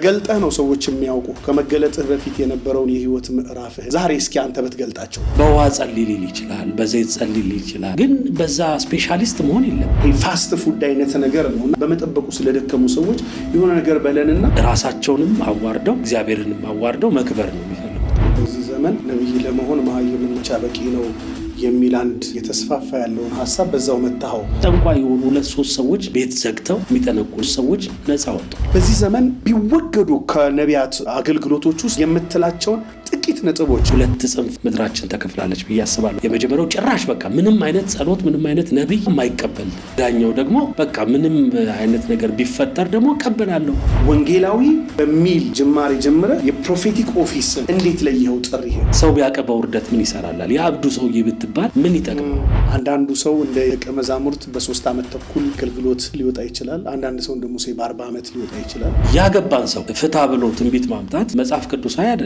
ተገልጠህ ነው ሰዎች የሚያውቁ ከመገለጥህ በፊት የነበረውን የህይወት ምዕራፍህ ዛሬ እስኪ አንተ በትገልጣቸው። በውሃ ጸልይ ሊል ይችላል፣ በዘይት ጸልይ ሊል ይችላል፣ ግን በዛ ስፔሻሊስት መሆን የለም። ፋስት ፉድ አይነት ነገር ነውና በመጠበቁ ስለደከሙ ሰዎች የሆነ ነገር በለንና ራሳቸውንም አዋርደው እግዚአብሔርንም አዋርደው መክበር ነው የሚፈልጉት። በዚህ ዘመን ነብይ ለመሆን መሀይምን ብቻ በቂ ነው የሚል አንድ የተስፋፋ ያለውን ሐሳብ በዛው መታው። ጠንቋይ የሆኑ 2-3 ሰዎች ቤት ዘግተው የሚጠነቁሉ ሰዎች ነፃ ወጡ። በዚህ ዘመን ቢወገዱ ከነቢያት አገልግሎቶች ውስጥ የምትላቸውን ጥቂት ነጥቦች። 2 ጽንፍ ምድራችን ተከፍላለች ብዬ አስባለሁ። የመጀመሪያው ጭራሽ በቃ ምንም አይነት ጸሎት ምንም አይነት ነብይ የማይቀበል፣ ዳኛው ደግሞ በቃ ምንም አይነት ነገር ቢፈጠር ደግሞ እቀበላለሁ። ወንጌላዊ በሚል ጅማሬ ጀምረ የፕሮፌቲክ ኦፊስ እንዴት ለየው? ጥሪ ሰው ቢያቀበው ውርደት ምን ይሰራላል? የአብዱ ሰውዬ ብትባል ምን ይጠቅማል? አንዳንዱ ሰው እንደ ደቀ መዛሙርት በ3 ዓመት ተኩል አገልግሎት ሊወጣ ይችላል። አንዳንድ ሰው እንደ ሙሴ በ40 ዓመት ሊወጣ ይችላል። ያገባን ሰው ፍታ ብሎ ትንቢት ማምጣት መጽሐፍ ቅዱሳዊ አይደለም።